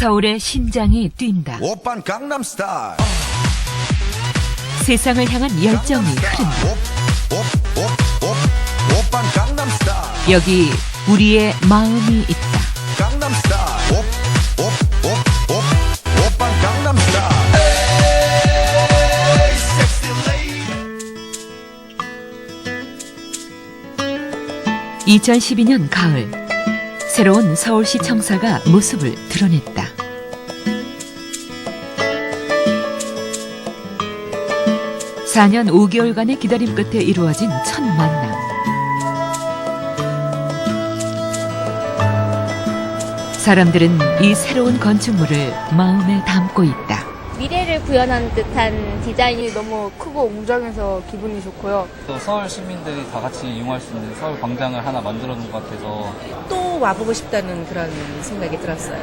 서울의 심장이 뛴다. 오빤 강남스타일. 세상을 향한 열정이 흐른다. 오빤 강남스타일. 여기 우리의 마음이 있다. 강남스타일. 오빤 강남스타일. 에이, 섹시 레이디. 2012년 가을, 새로운 서울시 청사가 모습을 드러냈다. (4년 5개월간의 기다림 끝에 이루어진 첫 만남). 사람들은 이 새로운 건축물을 마음에 담고 있다. 미래를 구현한 듯한 디자인이 너무 크고 웅장해서 기분이 좋고요. 또 서울 시민들이 다 같이 이용할 수 있는 서울 광장을 하나 만들어 놓은 것 같아서 또 와보고 싶다는 그런 생각이 들었어요.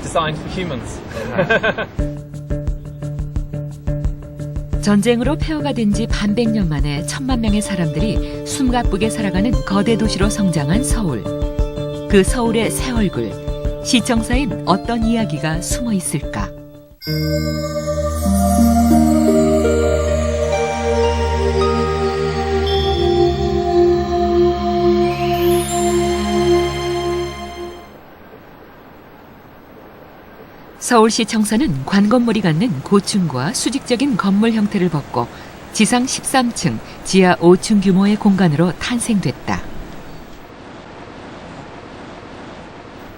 Designed for humans. 전쟁으로 폐허가 된 지 반백년 만에 1,000만 명의 사람들이 숨가쁘게 살아가는 거대 도시로 성장한 서울. 그 서울의 새 얼굴, 시청사엔 어떤 이야기가 숨어 있을까? 서울시청사는 관건물이 갖는 고층과 수직적인 건물 형태를 벗고 지상 13층, 지하 5층 규모의 공간으로 탄생됐다.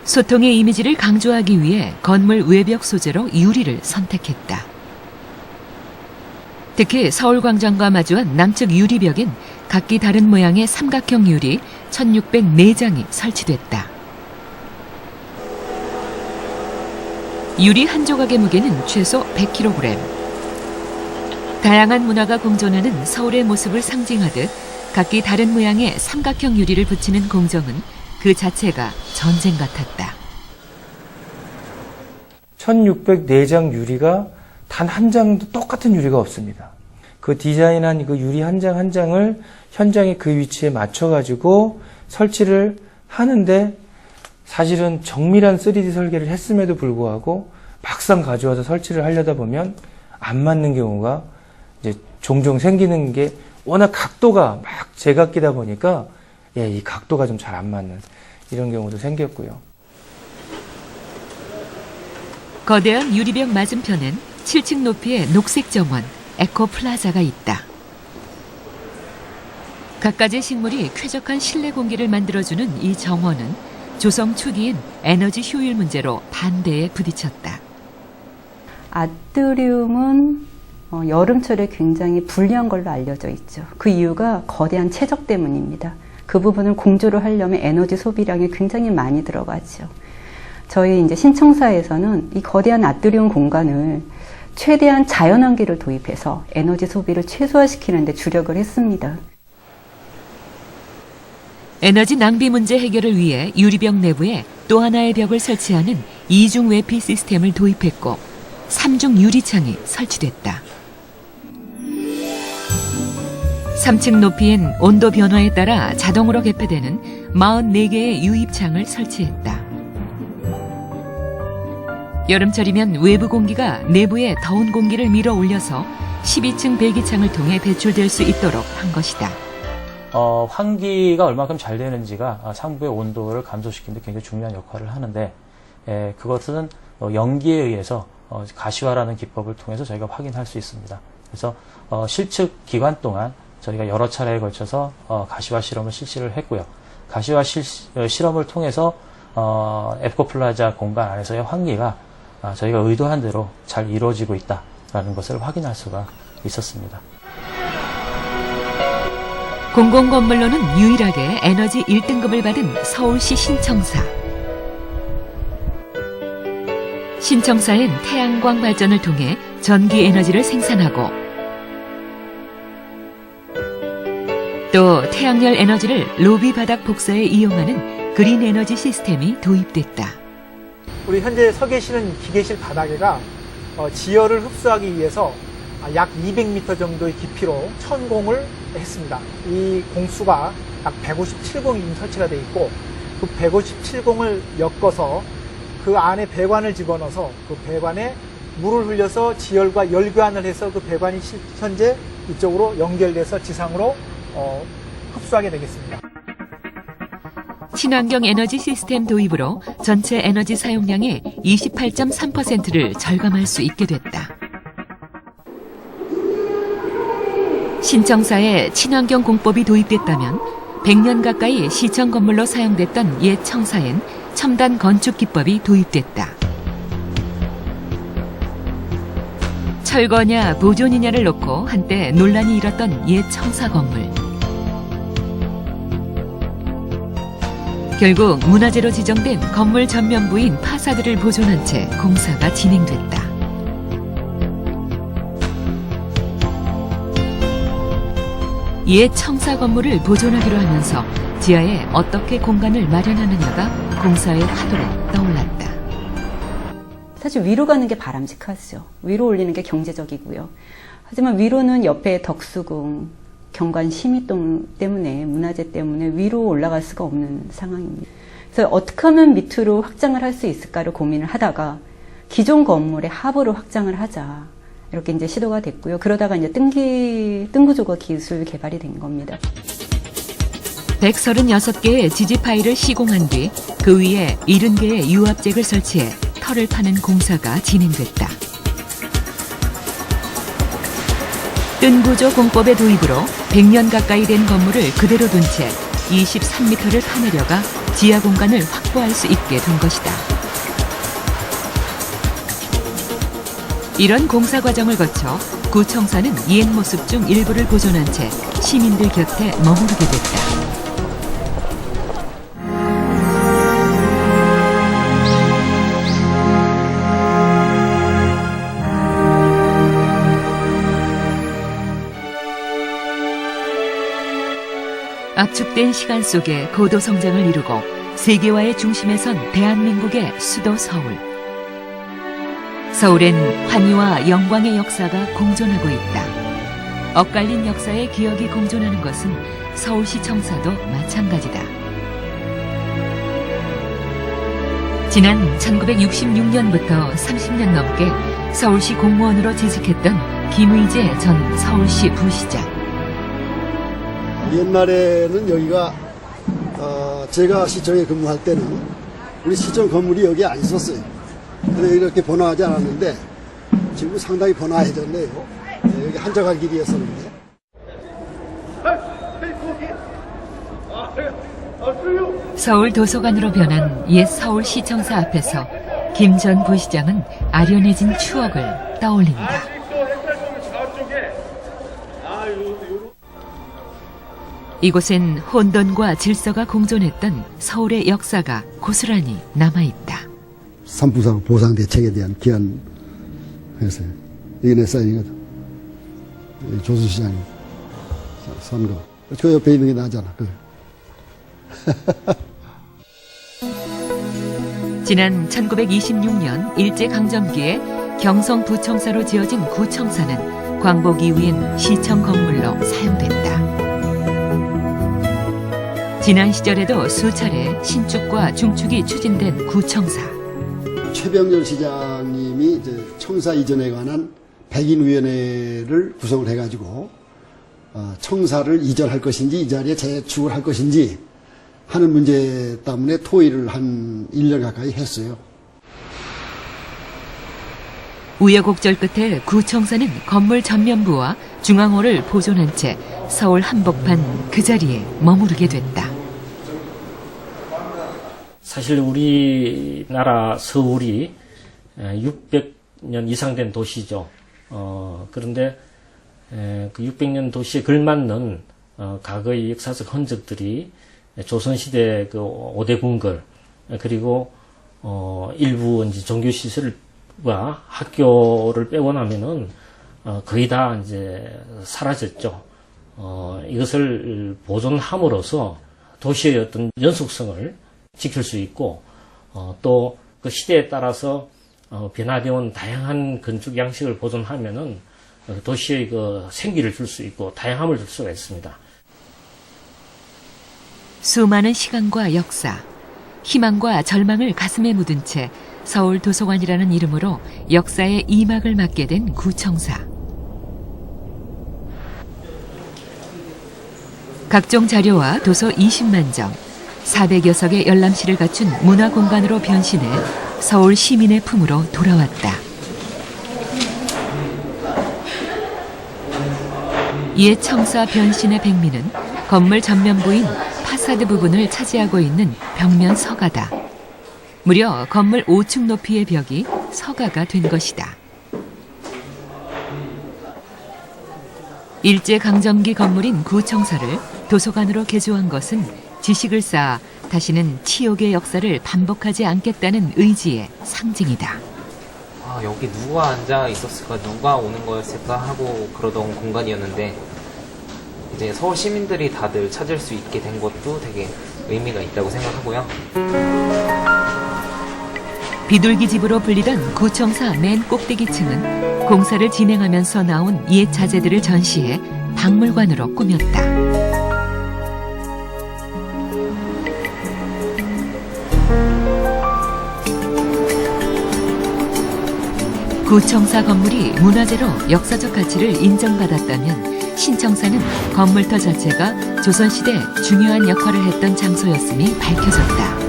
소통의 이미지를 강조하기 위해 건물 외벽 소재로 유리를 선택했다. 특히 서울광장과 마주한 남측 유리벽엔 각기 다른 모양의 삼각형 유리 1,604장이 설치됐다. 유리 한 조각의 무게는 최소 100kg. 다양한 문화가 공존하는 서울의 모습을 상징하듯 각기 다른 모양의 삼각형 유리를 붙이는 공정은 그 자체가 전쟁 같았다. 1,604장 유리가 단 한 장도 똑같은 유리가 없습니다. 그 디자인한 그 유리 한 장 한 장을 현장의 그 위치에 맞춰가지고 설치를 하는데 사실은 정밀한 3D 설계를 했음에도 불구하고 막상 가져와서 설치를 하려다 보면 안 맞는 경우가 이제 종종 생기는 게 워낙 각도가 막 제각기다 보니까 이 각도가 좀 잘 안 맞는 이런 경우도 생겼고요. 거대한 유리벽 맞은편엔 7층 높이의 녹색 정원, 에코플라자가 있다. 갖가지 식물이 쾌적한 실내 공기를 만들어주는 이 정원은 조성 초기엔 에너지 효율 문제로 반대에 부딪혔다. 아트리움은 여름철에 굉장히 불리한 걸로 알려져 있죠. 그 이유가 거대한 최적 때문입니다. 그 부분을 공조를 하려면 에너지 소비량이 굉장히 많이 들어가죠. 저희 이제 신청사에서는 이 거대한 아트리움 공간을 최대한 자연환기를 도입해서 에너지 소비를 최소화시키는 데 주력을 했습니다. 에너지 낭비 문제 해결을 위해 유리벽 내부에 또 하나의 벽을 설치하는 이중 외피 시스템을 도입했고 3중 유리창이 설치됐다. 3층 높이엔 온도 변화에 따라 자동으로 개폐되는 44개의 유입창을 설치했다. 여름철이면 외부 공기가 내부에 더운 공기를 밀어 올려서 12층 배기창을 통해 배출될 수 있도록 한 것이다. 환기가 얼마큼 잘 되는지가 상부의 온도를 감소시키는 데 굉장히 중요한 역할을 하는데 그것은 연기에 의해서 가시화라는 기법을 통해서 저희가 확인할 수 있습니다. 그래서 실측 기간 동안 저희가 여러 차례에 걸쳐서 가시화 실험을 실시를 했고요. 가시화 실험을 통해서 에코플라자 공간 안에서의 환기가 저희가 의도한 대로 잘 이루어지고 있다라는 것을 확인할 수가 있었습니다. 공공건물로는 유일하게 에너지 1등급을 받은 서울시 신청사. 신청사엔 태양광 발전을 통해 전기 에너지를 생산하고 또 태양열 에너지를 로비 바닥 복사에 이용하는 그린 에너지 시스템이 도입됐다. 우리 현재 서 계시는 기계실 바닥에가 지열을 흡수하기 위해서 약 200m 정도의 깊이로 천공을 했습니다. 이 공수가 약 157공이 설치가 되어 있고 그 157공을 엮어서 그 안에 배관을 집어넣어서 그 배관에 물을 흘려서 지열과 열교환을 해서 그 배관이 현재 이쪽으로 연결돼서 지상으로 흡수하게 되겠습니다. 친환경 에너지 시스템 도입으로 전체 에너지 사용량의 28.3%를 절감할 수 있게 됐다. 신청사에 친환경 공법이 도입됐다면 100년 가까이 시청 건물로 사용됐던 옛 청사엔 첨단 건축 기법이 도입됐다. 철거냐 보존이냐를 놓고 한때 논란이 일었던 옛 청사 건물. 결국 문화재로 지정된 건물 전면부인 파사드를 보존한 채 공사가 진행됐다. 옛 청사 건물을 보존하기로 하면서 지하에 어떻게 공간을 마련하느냐가 공사의 화두로 떠올랐다. 사실 위로 가는 게 바람직하죠. 위로 올리는 게 경제적이고요. 하지만 위로는 옆에 덕수궁, 경관 심의동 때문에 문화재 때문에 위로 올라갈 수가 없는 상황입니다. 그래서 어떻게 하면 밑으로 확장을 할 수 있을까를 고민을 하다가 기존 건물의 하부로 확장을 하자. 이렇게 이제 시도가 됐고요. 그러다가 이제 뜬구조거 기술 개발이 된 겁니다. 136개의 지지 파일을 시공한 뒤 그 위에 70개의 유압잭을 설치해 털을 파는 공사가 진행됐다. 뜬구조 공법의 도입으로 100년 가까이 된 건물을 그대로 둔 채 23m를 파내려가 지하 공간을 확보할 수 있게 된 것이다. 이런 공사 과정을 거쳐 구청사는 옛 모습 중 일부를 보존한 채 시민들 곁에 머무르게 됐다. 압축된 시간 속에 고도 성장을 이루고 세계화의 중심에 선 대한민국의 수도 서울. 서울엔 환희와 영광의 역사가 공존하고 있다. 엇갈린 역사의 기억이 공존하는 것은 서울시 청사도 마찬가지다. 지난 1966년부터 30년 넘게 서울시 공무원으로 재직했던 김의재 전 서울시 부시장. 옛날에는 여기가 제가 시청에 근무할 때는 우리 시청 건물이 여기 안 있었어요. 그래서 이렇게 번화하지 않았는데 지금 상당히 번화해졌네요. 여기 한적한 길이었었는데. 서울 도서관으로 변한 옛 서울시청사 앞에서 김 전 부시장은 아련해진 추억을 떠올린다. 이곳엔 혼돈과 질서가 공존했던 서울의 역사가 고스란히 남아있다. 삼풍사고 보상대책에 대한 기한 했어요. 이게 내 사인이거든. 조수시장 선거. 그 옆에 있는 게 나잖아. 지난 1926년 일제강점기에 경성부청사로 지어진 구청사는 광복 이후엔 시청 건물로 사용됐다. 지난 시절에도 수차례 신축과 중축이 추진된 구청사. 최병렬 시장님이 이제 청사 이전에 관한 백인위원회를 구성을 해가지고 청사를 이전할 것인지 이 자리에 재축을 할 것인지 하는 문제 때문에 토의를 한 1년 가까이 했어요. 우여곡절 끝에 구청사는 건물 전면부와 중앙홀을 보존한 채 서울 한복판 그 자리에 머무르게 됐다. 사실 우리나라 서울이 600년 이상 된 도시죠. 그런데 그 600년 도시에 걸맞는 과거의 역사적 흔적들이 조선시대 그 5대 궁궐 그리고 일부 이제 종교시설과 학교를 빼고 나면은 거의 다 이제 사라졌죠. 이것을 보존함으로써 도시의 어떤 연속성을 지킬 수 있고 또 그 시대에 따라서 변화되어 온 다양한 건축 양식을 보존하면은 도시의 그 생기를 줄 수 있고 다양함을 줄 수가 있습니다. 수많은 시간과 역사, 희망과 절망을 가슴에 묻은 채 서울도서관이라는 이름으로 역사의 이막을 맡게 된 구청사. 각종 자료와 도서 20만 점, 400여 석의 열람실을 갖춘 문화공간으로 변신해 서울 시민의 품으로 돌아왔다. 이에 청사 변신의 백미는 건물 전면부인 파사드 부분을 차지하고 있는 벽면 서가다. 무려 건물 5층 높이의 벽이 서가가 된 것이다. 일제강점기 건물인 구청사를 도서관으로 개조한 것은 지식을 쌓아 다시는 치욕의 역사를 반복하지 않겠다는 의지의 상징이다. 아, 여기 누가 앉아 있었을까, 누가 오는 거였을까 하고 그러던 공간이었는데 이제 서울 시민들이 다들 찾을 수 있게 된 것도 되게 의미가 있다고 생각하고요. 비둘기집으로 불리던 구청사 맨 꼭대기층은 공사를 진행하면서 나온 옛 자재들을 전시해 박물관으로 꾸몄다. 구청사 건물이 문화재로 역사적 가치를 인정받았다면 신청사는 건물터 자체가 조선시대 중요한 역할을 했던 장소였음이 밝혀졌다.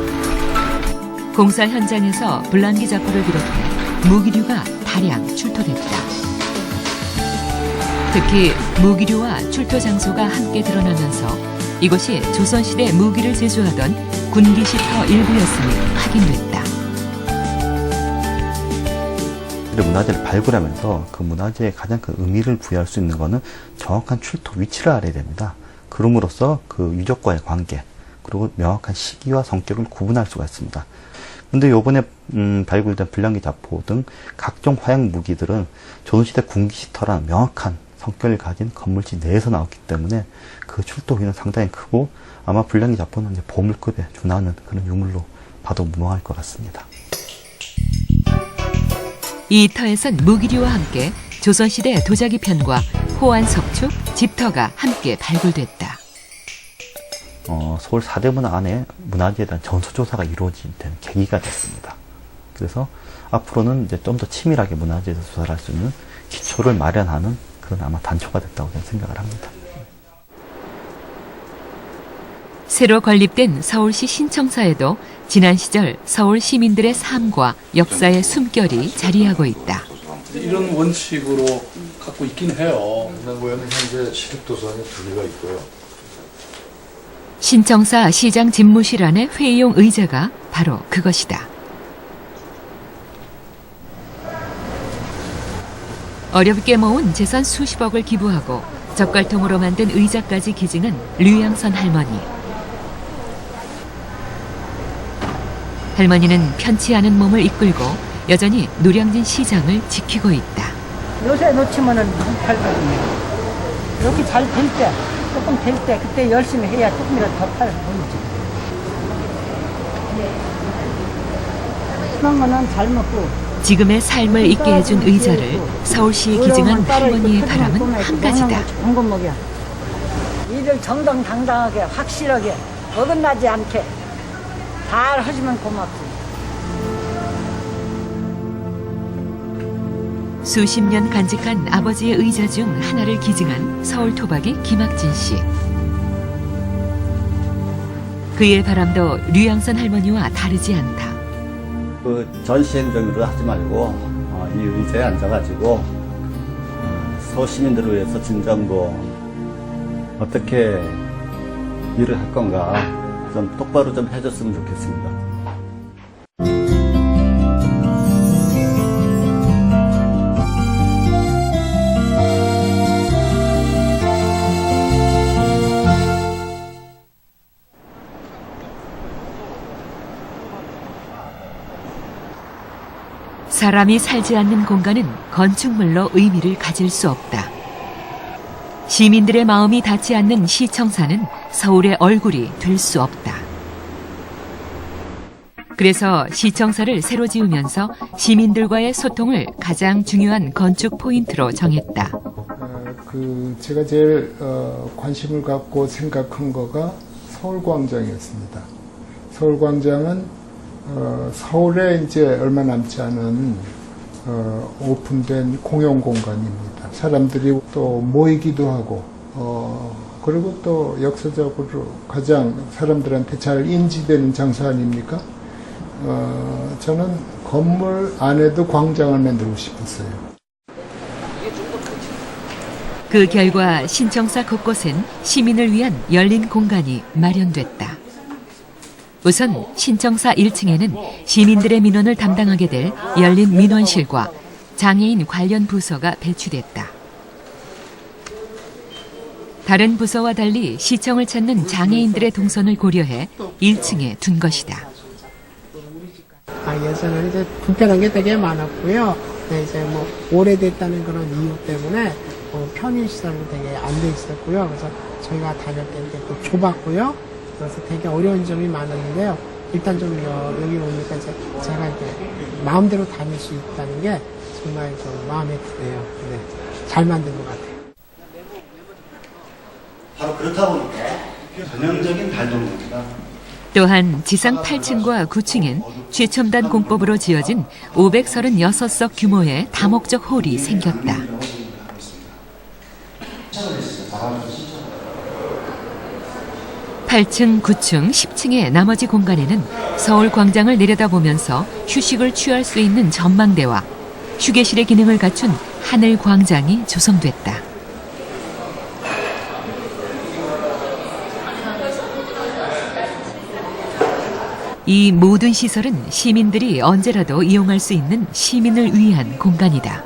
공사 현장에서 불란기 작업을 비롯해 무기류가 다량 출토됐다. 특히 무기류와 출토 장소가 함께 드러나면서 이곳이 조선시대 무기를 제조하던 군기시터 일부였음이 확인됐다. 문화재를 발굴하면서 그 문화재에 가장 큰 의미를 부여할 수 있는 것은 정확한 출토 위치를 알아야 됩니다. 그럼으로써 그 유적과의 관계, 그리고 명확한 시기와 성격을 구분할 수가 있습니다. 근데 요번에 발굴된 불량기 자포 등 각종 화약 무기들은 조선시대 군기시터라는 명확한 성격을 가진 건물지 내에서 나왔기 때문에 그 출토 위는 상당히 크고 아마 불량기 자포는 이제 보물급에 준하는 그런 유물로 봐도 무방할 것 같습니다. 이 터에선 무기류와 함께 조선시대 도자기 편과 호환 석축, 집터가 함께 발굴됐다. 서울 사대문화 안에 문화재에 대한 전수조사가 이루어진 계기가 됐습니다. 그래서 앞으로는 이제 좀 더 치밀하게 문화재에서 조사를 할 수 있는 기초를 마련하는 그런 아마 단초가 됐다고 저는 생각을 합니다. 새로 건립된 서울시 신청사에도 지난 시절 서울 시민들의 삶과 역사의 숨결이 자리하고 있다. 이런 원칙으로 갖고 있긴 해요. 남구에는 현재 시립도서관이 2개가 있고요. 신청사 시장 집무실 안의 회의용 의자가 바로 그것이다. 어렵게 모은 재산 수십억을 기부하고 젓갈통으로 만든 의자까지 기증한 류양선 할머니. 할머니는 편치 않은 몸을 이끌고 여전히 노량진 시장을 지키고 있다. 요새 놓치면은 팔거든요. 이렇게 잘 될 때, 조금 될 때, 그때 열심히 해야 조금이라도 더 팔 보이지. 그런 거는 잘 먹고. 지금의 삶을 있게 해준 의자를 서울시에 기증한 할머니의 바람은 한 가지다. 좋은 거 먹여. 일을 정정당당하게, 확실하게, 어긋나지 않게 잘 하시면 고맙지. 수십 년 간직한 아버지의 의자 중 하나를 기증한 서울 토박이 김학진 씨. 그의 바람도 류양선 할머니와 다르지 않다. 그 전시행정으로 하지 말고 이 의자에 앉아가지고 서울 시민들을 위해서 진정도 어떻게 일을 할 건가 좀 똑바로 좀 해줬으면 좋겠습니다. 사람이 살지 않는 공간은 건축물로 의미를 가질 수 없다. 시민들의 마음이 닿지 않는 시청사는 서울의 얼굴이 될 수 없다. 그래서 시청사를 새로 지으면서 시민들과의 소통을 가장 중요한 건축 포인트로 정했다. 제가 제일 관심을 갖고 생각한 거가 서울광장이었습니다. 서울광장은 서울에 이제 얼마 남지 않은 오픈된 공용 공간입니다. 사람들이 또 모이기도 하고 그리고 또 역사적으로 가장 사람들한테 잘 인지되는 장소 아닙니까? 저는 건물 안에도 광장을 만들고 싶었어요. 그 결과 신청사 곳곳엔 시민을 위한 열린 공간이 마련됐다. 우선 신청사 1층에는 시민들의 민원을 담당하게 될 열린 민원실과 장애인 관련 부서가 배치됐다. 다른 부서와 달리 시청을 찾는 장애인들의 동선을 고려해 1층에 둔 것이다. 예전에는 이제 불편한 게 되게 많았고요. 이제 뭐 오래됐다는 그런 이유 때문에 편의시설도 되게 안 돼 있었고요. 그래서 저희가 다닐 때 또 좁았고요. 그래서 되게 어려운 점이 많았는데요. 일단 좀 여기 오니까 이제 제가 이제 마음대로 다닐 수 있다는 게 정말 좀 마음에 드네요. 네, 잘 만든 것 같아요. 바로 그렇다 보니까 전형적인 발동입니다. 또한 지상 8층과 9층엔 최첨단 공법으로 지어진 536석 규모의 다목적 홀이 생겼다. 8층, 9층, 10층의 나머지 공간에는 서울 광장을 내려다보면서 휴식을 취할 수 있는 전망대와 휴게실의 기능을 갖춘 하늘 광장이 조성됐다. 이 모든 시설은 시민들이 언제라도 이용할 수 있는 시민을 위한 공간이다.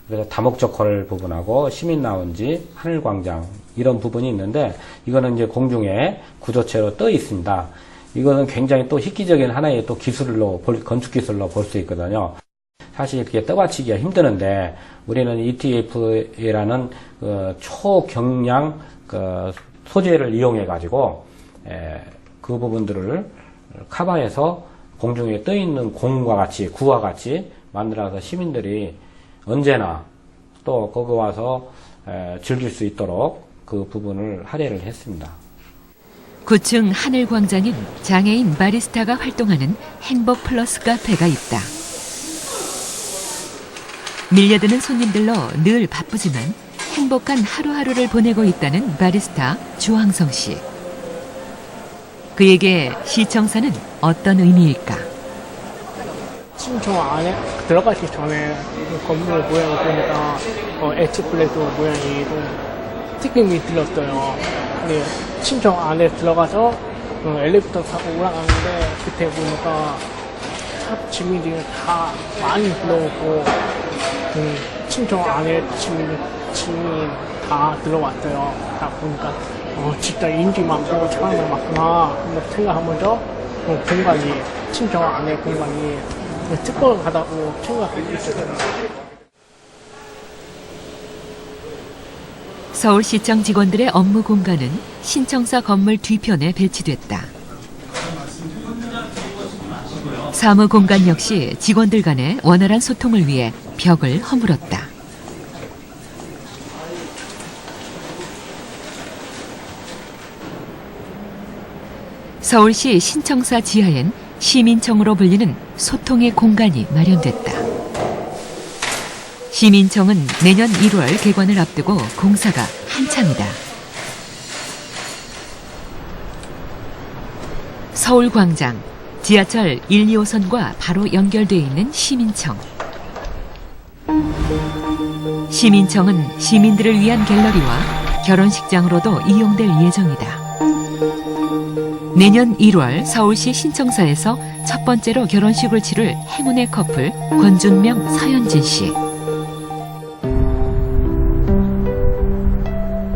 그래서 다목적 홀 부분하고 시민 라운지, 하늘광장 이런 부분이 있는데 이거는 이제 공중에 구조체로 떠 있습니다. 이거는 굉장히 또 획기적인 하나의 또 기술로 건축 기술로 볼 수 있거든요. 사실 그게 떠받치기가 힘드는데 우리는 ETF라는 초경량 소재를 이용해 가지고 그 부분들을 커버해서 공중에 떠 있는 공과 같이 구와 같이 만들어서 시민들이 언제나 또 거기 와서 즐길 수 있도록 그 부분을 할애를 했습니다. 9층 하늘광장엔 장애인 바리스타가 활동하는 행복 플러스 카페가 있다. 밀려드는 손님들로 늘 바쁘지만 행복한 하루하루를 보내고 있다는 바리스타 주황성 씨. 그에게 시청사는 어떤 의미일까? 신청 안에 들어가기 전에 건물 모양을 보니까 엣지플레이트 모양이 좀 느낌이 들었어요. 근데 신청 안에 들어가서 엘리베이터 타고 올라가는데 그때 보니까 시민들이 다 많이 들어오고 신청 안에 시민이 다 들어왔어요. 다 보니까 진짜 인기 많고 사람이 많구나 생각하면서 공간이 신청 안에 공간이 특별하다고 생각하고 있어요. 서울시청 직원들의 업무 공간은 신청사 건물 뒤편에 배치됐다. 사무 공간 역시 직원들 간의 원활한 소통을 위해 벽을 허물었다. 서울시 신청사 지하엔 시민청으로 불리는 소통의 공간이 마련됐다. 시민청은 내년 1월 개관을 앞두고 공사가 한창이다. 서울광장, 지하철 1, 2호선과 바로 연결돼 있는 시민청. 시민청은 시민들을 위한 갤러리와 결혼식장으로도 이용될 예정이다. 내년 1월 서울시 신청사에서 첫 번째로 결혼식을 치를 행운의 커플 권준명, 서현진 씨.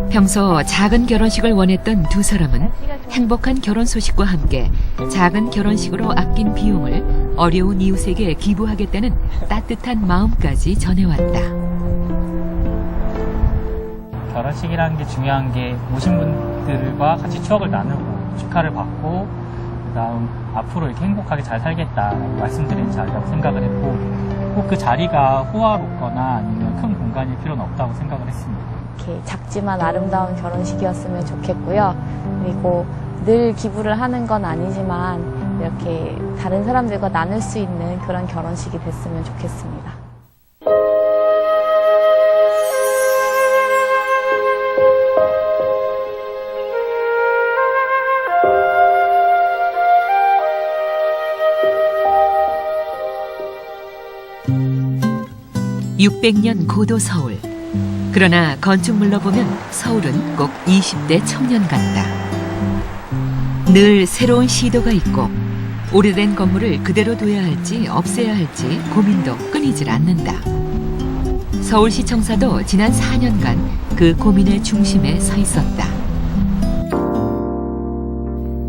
평소 작은 결혼식을 원했던 두 사람은 행복한 결혼 소식과 함께 작은 결혼식으로 아낀 비용을 어려운 이웃에게 기부하겠다는 따뜻한 마음까지 전해왔다. 결혼식이라는 게 중요한 게 오신 분들과 같이 추억을 나누고 축하를 받고 그다음 앞으로 이렇게 행복하게 잘 살겠다 말씀드린 자리라고 생각을 했고 꼭 그 자리가 호화롭거나 아니면 큰 공간일 필요는 없다고 생각을 했습니다. 이렇게 작지만 아름다운 결혼식이었으면 좋겠고요. 그리고 늘 기부를 하는 건 아니지만 이렇게 다른 사람들과 나눌 수 있는 그런 결혼식이 됐으면 좋겠습니다. (600년) 고도 서울. 그러나 건축물로 보면 서울은 꼭 20대 청년 같다. 늘 새로운 시도가 있고 오래된 건물을 그대로 둬야 할지 없애야 할지 고민도 끊이질 않는다. 서울시청사도 지난 4년간 그 고민의 중심에 서 있었다.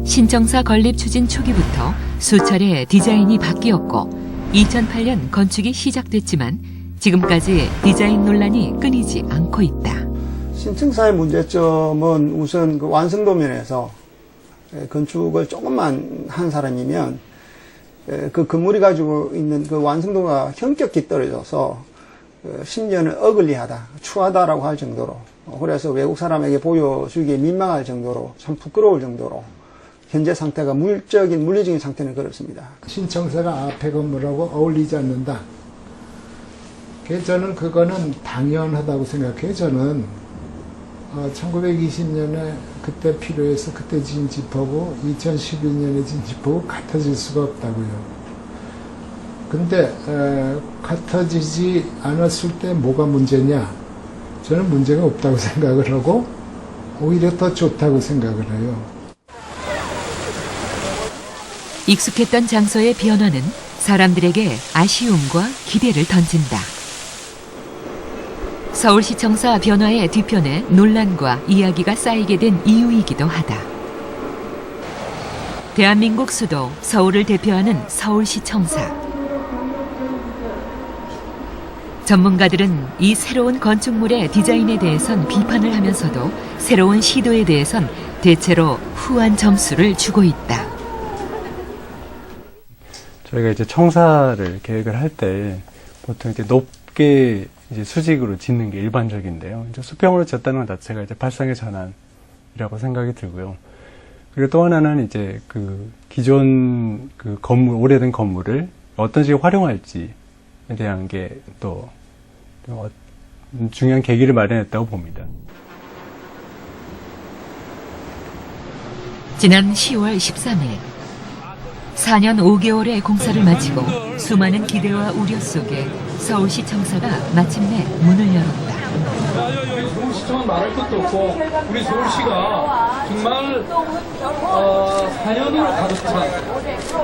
신청사 건립 추진 초기부터 수차례 디자인이 바뀌었고 2008년 건축이 시작됐지만 지금까지 디자인 논란이 끊이지 않고 있다. 신청사의 문제점은 우선 그 완성도 면에서 건축을 조금만 한 사람이면 그 건물이 가지고 있는 그 완성도가 현격히 떨어져서 심지어는 어글리하다, 추하다라고 할 정도로, 그래서 외국 사람에게 보여주기에 민망할 정도로, 참 부끄러울 정도로 현재 상태가 물리적인 상태는 그렇습니다. 신청사가 앞에 건물하고 어울리지 않는다. 저는 그거는 당연하다고 생각해요. 저는 1920년에 그때 필요해서 그때 지은 집하고 2012년에 지은 집하고 같아질 수가 없다고요. 근데 같아지지 않았을 때 뭐가 문제냐? 저는 문제가 없다고 생각을 하고 오히려 더 좋다고 생각을 해요. 익숙했던 장소의 변화는 사람들에게 아쉬움과 기대를 던진다. 서울시청사 변화의 뒤편에 논란과 이야기가 쌓이게 된 이유이기도 하다. 대한민국 수도 서울을 대표하는 서울시청사. 전문가들은 이 새로운 건축물의 디자인에 대해선 비판을 하면서도 새로운 시도에 대해선 대체로 후한 점수를 주고 있다. 저희가 이제 청사를 계획을 할 때 보통 이제 높게 이제 수직으로 짓는 게 일반적인데요. 이제 수평으로 짓다는 것 자체가 이제 발상의 전환이라고 생각이 들고요. 그리고 또 하나는 이제 그 기존 그 건물, 오래된 건물을 어떤 식으로 활용할지에 대한 게 또 중요한 계기를 마련했다고 봅니다. 지난 10월 13일 4년 5개월의 공사를 마치고 수많은 기대와 우려 속에 서울시청사가 마침내 문을 열었다. 여기 서울시청은 말할 것도 없고 우리 서울시가 정말 자연으로 가득 찬,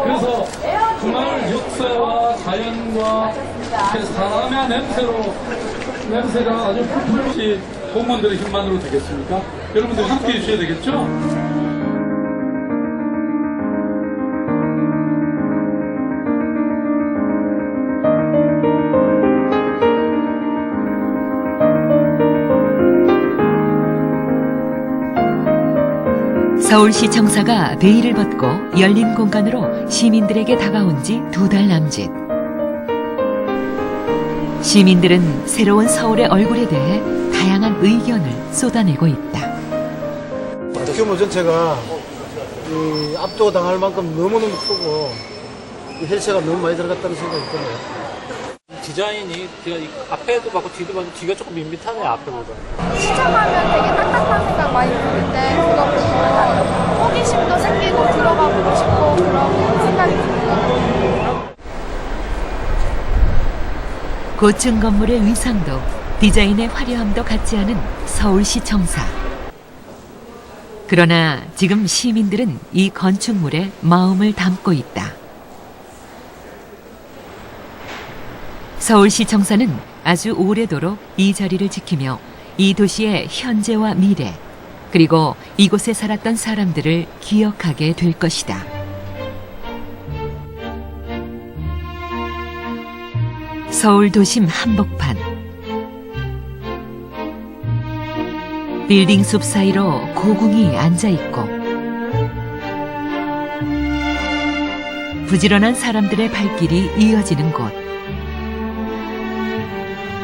그래서 정말 역사와 자연과 사람의 냄새가 아주 풀풀이 공무원들의 힘만으로 되겠습니까? 여러분들 함께 해주셔야 되겠죠? 서울시청사가 베일을 벗고 열린 공간으로 시민들에게 다가온 지 2달 남짓. 시민들은 새로운 서울의 얼굴에 대해 다양한 의견을 쏟아내고 있다. 규모 전체가 압도당할 만큼 너무너무 크고 헬스가 너무 많이 들어갔다는 생각이 드네요. 디자인이 앞에도 봤고 뒤도 봤고 뒤가 조금 밋밋하네, 앞에보다. 시청하면 되게 딱딱한 생각 많이 드는데 그거 보고 호기심도 생기고 들어가 보고 싶고 그런 생각이 듭니다. 고층 건물의 위상도 디자인의 화려함도 같지 않은 서울시청사. 그러나 지금 시민들은 이 건축물에 마음을 담고 있다. 서울시청사는 아주 오래도록 이 자리를 지키며 이 도시의 현재와 미래, 그리고 이곳에 살았던 사람들을 기억하게 될 것이다. 서울 도심 한복판. 빌딩 숲 사이로 고궁이 앉아있고 부지런한 사람들의 발길이 이어지는 곳.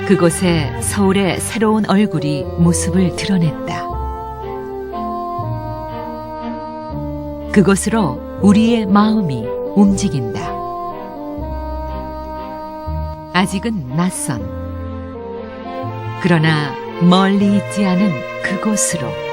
그곳에 서울의 새로운 얼굴이 모습을 드러냈다. 그곳으로 우리의 마음이 움직인다. 아직은 낯선, 그러나 멀리 있지 않은 그곳으로.